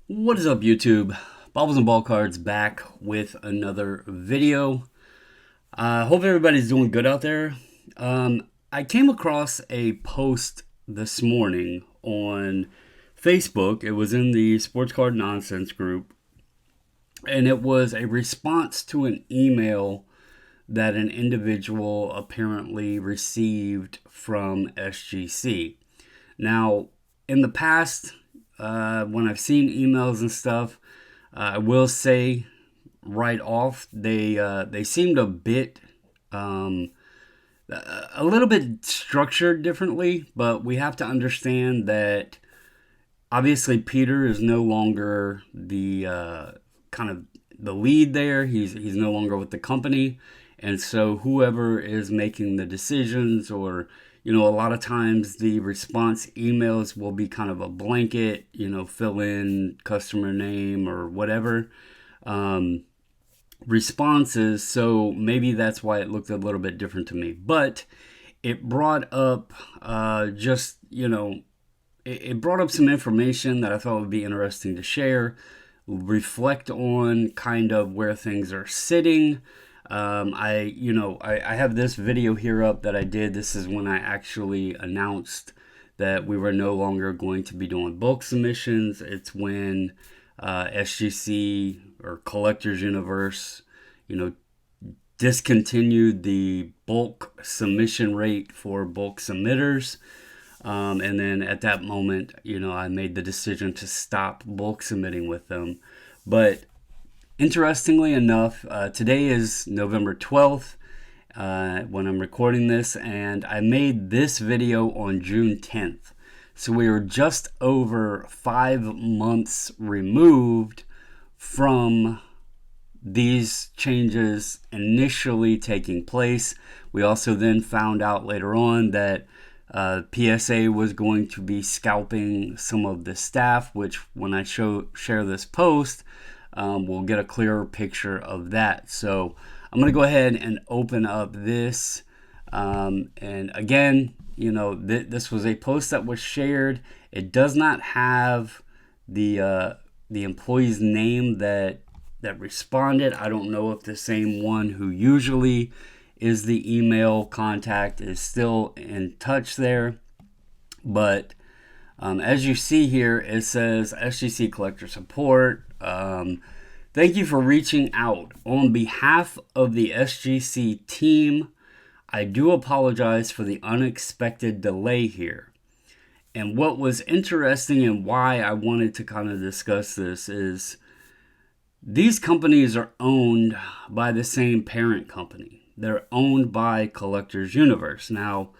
What is up, YouTube? Bobbles and Ball Cards back with another video. Hope everybody's doing good out there. I came across a post this morning on Facebook. It was in the Sports Card Nonsense group, and it was a response to an email that an individual apparently received from SGC. Now, in the past, when I've seen emails and stuff, I will say right off they seemed um, a little bit structured differently. But we have to understand that obviously Peter is no longer the kind of the lead there. He's no longer with the company, and so whoever is making the decisions, or a lot of times the response emails will be kind of a blanket, fill in customer name or whatever responses. So maybe that's why it looked a little bit different to me. But it brought up just it brought up some information that I thought would be interesting to share, reflect on kind of where things are sitting. I have this video here up that I did. This is when I actually announced that we were no longer going to be doing bulk submissions. It's when SGC or Collectors Universe, discontinued the bulk submission rate for bulk submitters. And then at that moment, I made the decision to stop bulk submitting with them. But interestingly enough, today is November 12th when I'm recording this, and I made this video on June 10th. So we are just over 5 months removed from these changes initially taking place. We also then found out later on that PSA was going to be scalping some of the staff, which when I share this post, we'll get a clearer picture of that. So I'm going to go ahead and open up this. And again, this was a post that was shared. It does not have the employee's name that responded. I don't know if the same one who usually is the email contact is still in touch there. But as you see here, it says SGC Collector Support. Thank you for reaching out. On behalf of the SGC team, I do apologize for the unexpected delay here. And what was interesting and why I wanted to kind of discuss this is these companies are owned by the same parent company. They're owned by Collectors Universe. Now,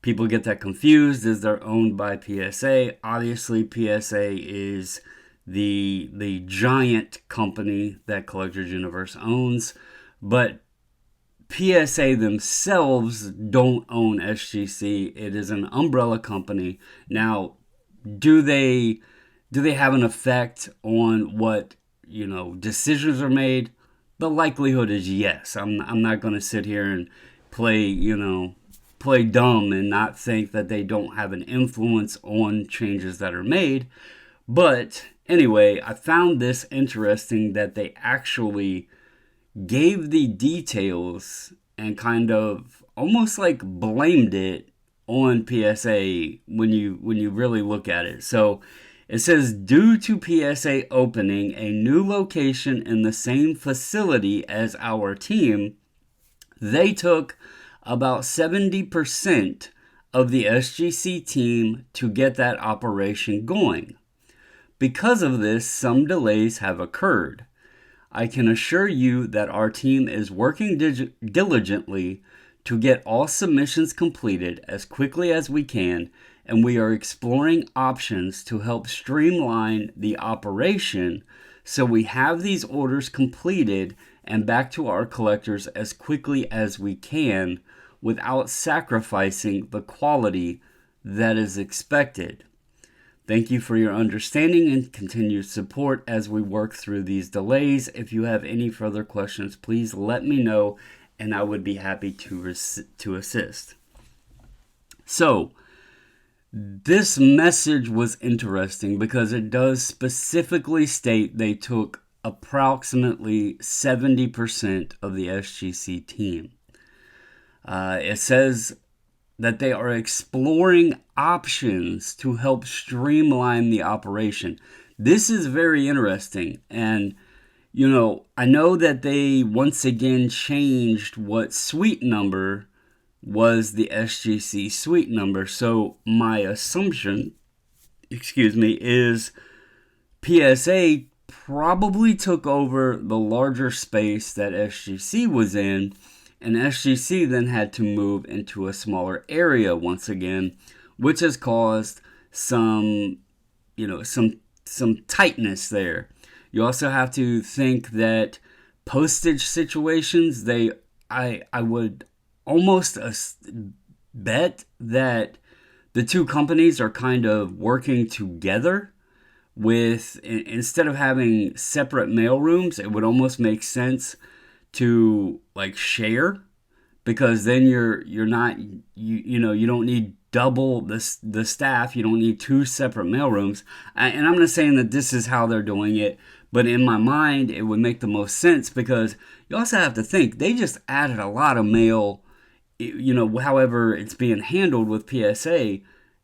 people get that confused as they're owned by PSA. Obviously, PSA is the giant company that Collectors Universe owns, but PSA themselves don't own SGC. It is an umbrella company. Now, do they have an effect on what decisions are made? The likelihood is yes. I'm not going to sit here and play dumb and not think that they don't have an influence on changes that are made. But anyway, I found this interesting that they actually gave the details and kind of almost like blamed it on PSA when you really look at it. So it says, due to PSA opening a new location in the same facility as our team, they took about 70% of the SGC team to get that operation going. Because of this, some delays have occurred. I can assure you that our team is working diligently to get all submissions completed as quickly as we can, and we are exploring options to help streamline the operation so we have these orders completed and back to our collectors as quickly as we can without sacrificing the quality that is expected. Thank you for your understanding and continued support as we work through these delays. If you have any further questions, please let me know, and I would be happy to assist. So, This message was interesting because it does specifically state they took approximately 70% of the SGC team. It says that they are exploring options to help streamline the operation. This is very interesting. And, I know that they once again changed what suite number was the SGC suite number. So my assumption, is PSA probably took over the larger space that SGC was in, and SGC then had to move into a smaller area once again, which has caused some, some tightness there. You also have to think that postage situations, I would almost bet that the two companies are kind of working together. With, instead of having separate mail rooms, it would almost make sense to like share, because then you're not, you don't need double the staff. You don't need two separate mail rooms. And I'm not saying that this is how they're doing it, but in my mind it would make the most sense, because you also have to think they just added a lot of mail, however it's being handled with PSA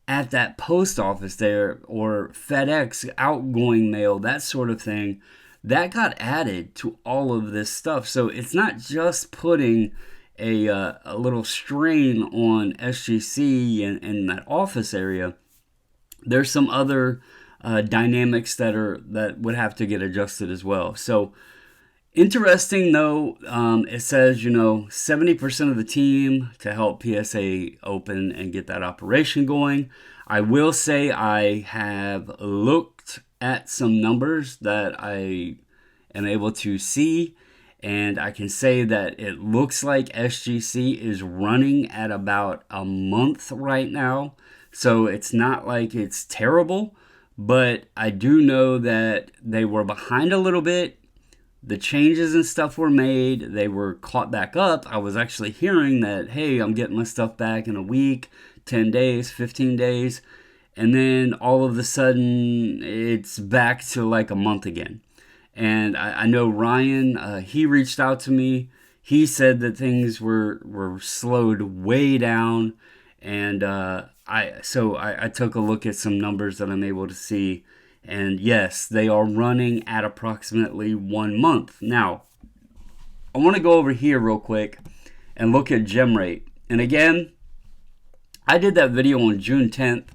at that post office there, or FedEx outgoing mail, that sort of thing, that got added to all of this stuff. So it's not just putting a little strain on SGC and that office area. There's some other dynamics that would have to get adjusted as well. So interesting though, it says, 70% of the team to help PSA open and get that operation going. I will say I have looked at some numbers that I am able to see, and I can say that it looks like SGC is running at about a month right now. So it's not like it's terrible, but I do know that they were behind a little bit. The changes and stuff were made. They were caught back up. I was actually hearing that, hey, I'm getting my stuff back in a week, 10 days, 15 days. And then all of a sudden, it's back to like a month again. And I know Ryan, he reached out to me. He said that things were slowed way down. And I took a look at some numbers that I'm able to see. And yes, they are running at approximately 1 month. Now, I want to go over here real quick and look at gem rate. And again, I did that video on June 10th.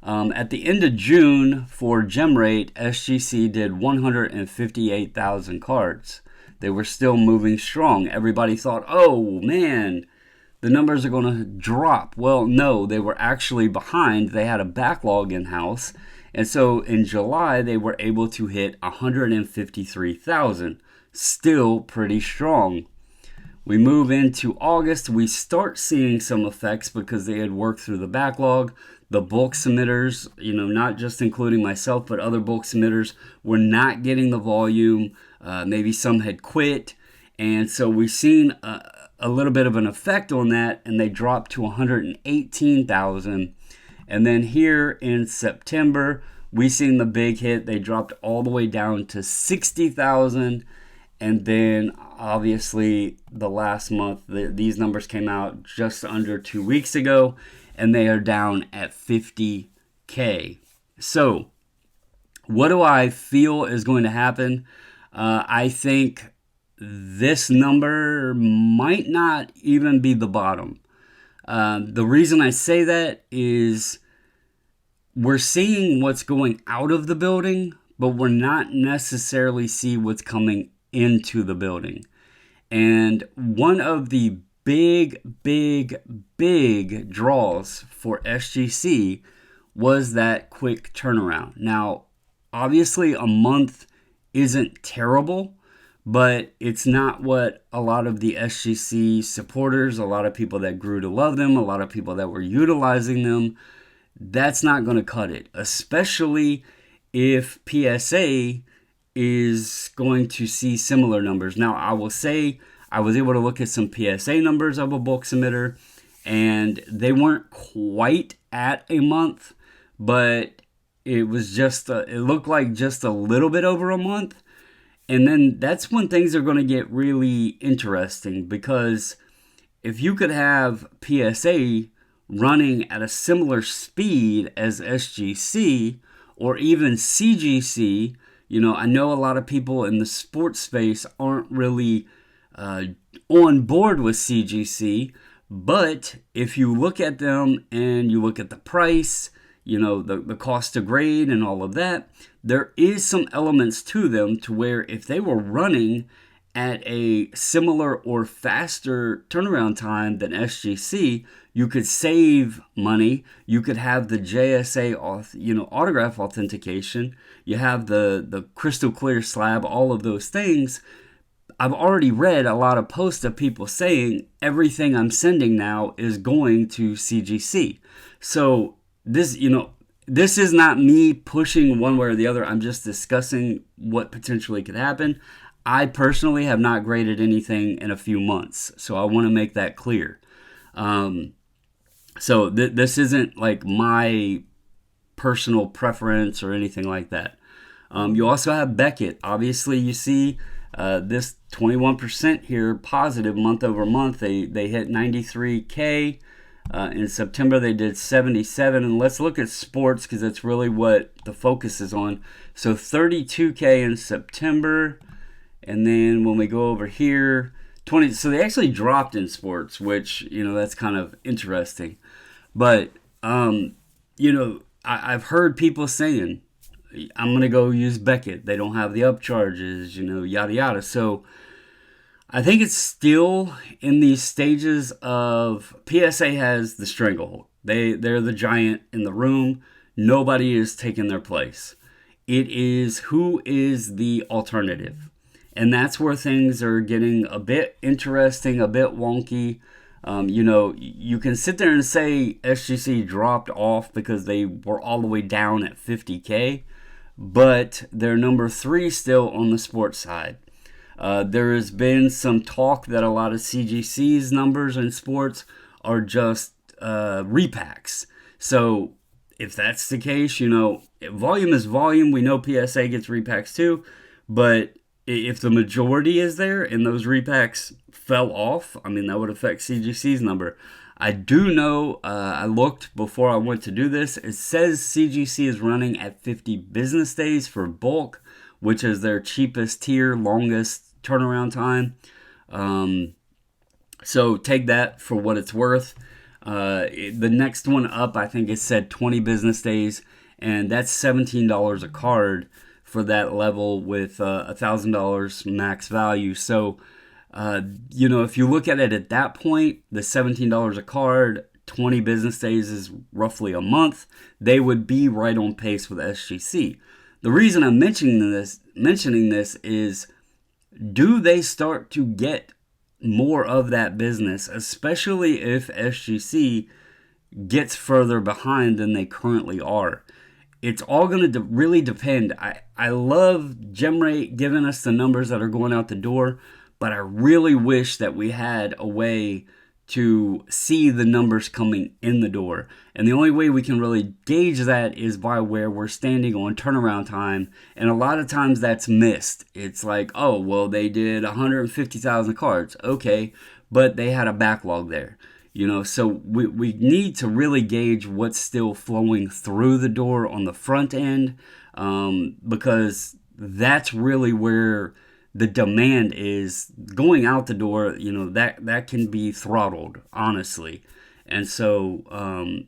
At the end of June for gem rate, SGC did 158,000 cards. They were still moving strong. Everybody thought, oh man, the numbers are going to drop. Well, no, they were actually behind. They had a backlog in-house. And so in July, they were able to hit 153,000. Still pretty strong. We move into August. We start seeing some effects because they had worked through the backlog. The bulk submitters, not just including myself, but other bulk submitters were not getting the volume. Maybe some had quit. And so we've seen a little bit of an effect on that, and they dropped to 118,000. And then here in September, we seen the big hit. They dropped all the way down to 60,000. And then obviously the last month, these numbers came out just under 2 weeks ago, and they are down at 50K. So what do I feel is going to happen? I think this number might not even be the bottom. The reason I say that is we're seeing what's going out of the building, but we're not necessarily see what's coming into the building. And one of the big draws for SGC was that quick turnaround. Now, obviously a month isn't terrible, but it's not what a lot of the SGC supporters, a lot of people that grew to love them, a lot of people that were utilizing them, that's not going to cut it, especially if PSA is going to see similar numbers. Now, I will say I was able to look at some PSA numbers of a bulk submitter, and they weren't quite at a month, but it was just it looked like just a little bit over a month. And then that's when things are going to get really interesting, because if you could have PSA running at a similar speed as SGC or even CGC, I know a lot of people in the sports space aren't really on board with CGC, but if you look at them and you look at the price, the cost to grade and all of that, there is some elements to them to where if they were running at a similar or faster turnaround time than SGC, you could save money. You could have the JSA autograph authentication. You have the crystal clear slab, all of those things. I've already read a lot of posts of people saying everything I'm sending now is going to CGC. So this is not me pushing one way or the other. I'm just discussing what potentially could happen. I personally have not graded anything in a few months, so I want to make that clear. So this isn't like my personal preference or anything like that. You also have Beckett. Obviously, you see this 21% here, positive month over month. They hit 93K. In September, they did 77. And let's look at sports, because that's really what the focus is on. So 32K in September. And then when we go over here, 20. So they actually dropped in sports, which, that's kind of interesting. But, I've heard people saying, I'm going to go use Beckett. They don't have the upcharges, yada, yada. So I think it's still in these stages of PSA has the stranglehold. They're the giant in the room. Nobody is taking their place. It is who is the alternative. And that's where things are getting a bit interesting, a bit wonky. You can sit there and say SGC dropped off because they were all the way down at 50K, but they're number 3 still on the sports side. There has been some talk that a lot of CGC's numbers in sports are just repacks. So if that's the case, volume is volume. We know PSA gets repacks too, but if the majority is there and those repacks fell off, that would affect CGC's number. I do know, I looked before I went to do this, it says CGC is running at 50 business days for bulk, which is their cheapest tier, longest turnaround time. So take that for what it's worth. The next one up, I think it said 20 business days, and that's $17 a card for that level with $1,000 max value. So, if you look at it at that point, the $17 a card, 20 business days is roughly a month. They would be right on pace with SGC. The reason I'm mentioning this is, do they start to get more of that business, especially if SGC gets further behind than they currently are? It's all going to really depend. I love GemRate giving us the numbers that are going out the door, but I really wish that we had a way to see the numbers coming in the door. And the only way we can really gauge that is by where we're standing on turnaround time. And a lot of times that's missed. It's like, oh, well, they did 150,000 cards. Okay, but they had a backlog there. So we need to really gauge what's still flowing through the door on the front end, because that's really where the demand is going out the door. That can be throttled, honestly. And so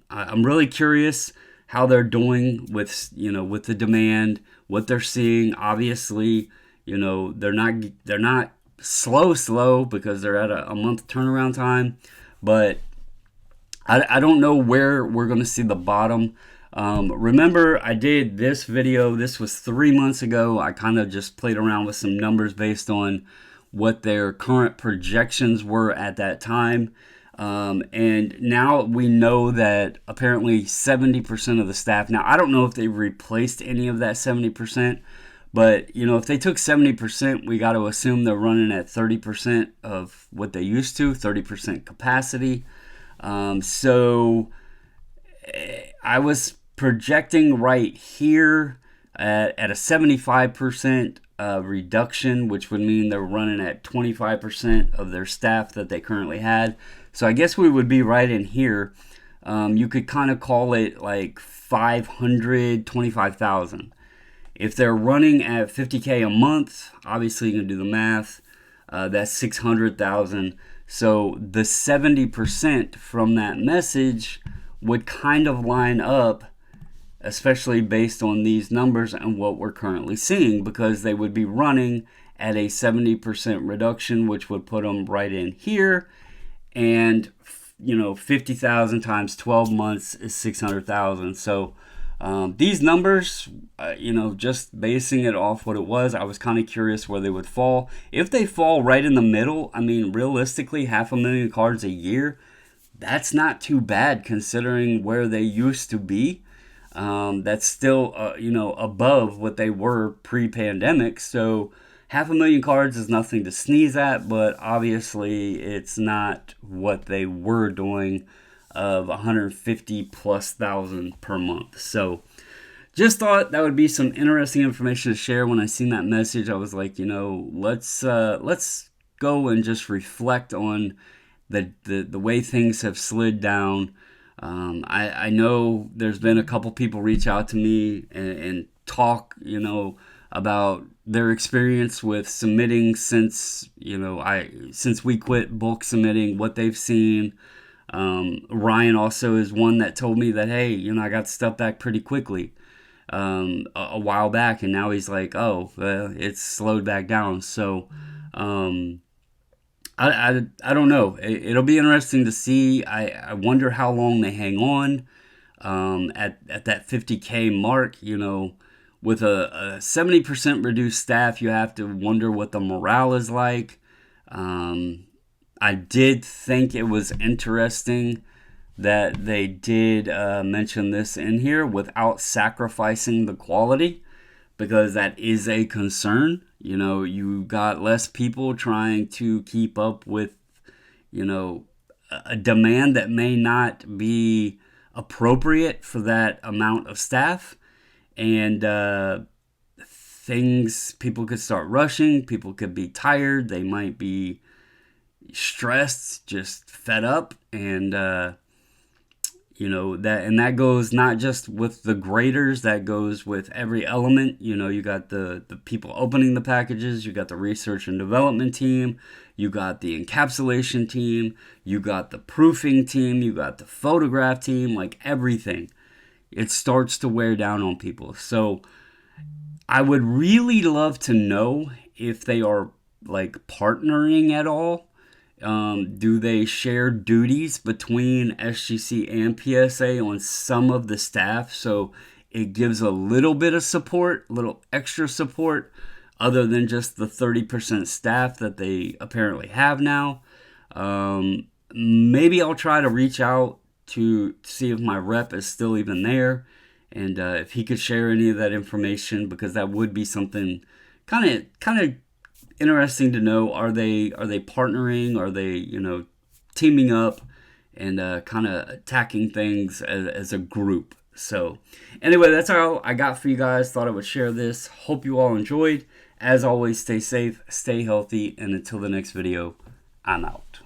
I'm really curious how they're doing with the demand, what they're seeing. Obviously, they're not slow because they're at a month turnaround time. But I don't know where we're going to see the bottom. Remember, I did this video. This was 3 months ago. I kind of just played around with some numbers based on what their current projections were at that time. And now we know that apparently 70% of the staff. Now, I don't know if they replaced any of that 70%. But, if they took 70%, we got to assume they're running at 30% of what they used to, 30% capacity. So I was projecting right here at a 75% reduction, which would mean they're running at 25% of their staff that they currently had. So I guess we would be right in here. You could kind of call it like 525,000. If they're running at 50K a month, obviously you can do the math. That's 600,000. So the 70% from that message would kind of line up, especially based on these numbers and what we're currently seeing, because they would be running at a 70% reduction, which would put them right in here. And, 50,000 times 12 months is 600,000. So these numbers, just basing it off what it was, I was kind of curious where they would fall. If they fall right in the middle, I mean, realistically, 500,000 cards a year, that's not too bad considering where they used to be. That's still, above what they were pre-pandemic. So 500,000 cards is nothing to sneeze at, but obviously it's not what they were doing of 150 plus thousand per month. So just thought that would be some interesting information to share. When I seen that message, I was like, let's go and just reflect on the way things have slid down. I know there's been a couple people reach out to me and talk, about their experience with submitting since we quit bulk submitting, what they've seen. Ryan also is one that told me that, hey, I got stuff back pretty quickly a while back, and now he's like, oh, it's slowed back down. So I don't know. It'll be interesting to see. I wonder how long they hang on at that 50K mark. With a 70% reduced staff, you have to wonder what the morale is like. I did think it was interesting that they did mention this in here without sacrificing the quality, because that is a concern. You got less people trying to keep up with, a demand that may not be appropriate for that amount of staff. And people could start rushing. People could be tired. They might be stressed, just fed up. And that goes not just with the graders, that goes with every element. You got the people opening the packages, you got the research and development team, you got the encapsulation team, you got the proofing team, you got the photograph team, like everything. It starts to wear down on people. So I would really love to know if they are like partnering at all. Do they share duties between SGC and PSA on some of the staff, so it gives a little bit of support, a little extra support, other than just the 30% staff that they apparently have now? Maybe I'll try to reach out to see if my rep is still even there, and if he could share any of that information, because that would be something kind of interesting to know. Are they partnering? Are they teaming up and kind of attacking things as a group? So anyway, that's all I got for you guys. Thought I would share this. Hope you all enjoyed. As always, stay safe, stay healthy, and until the next video, I'm out.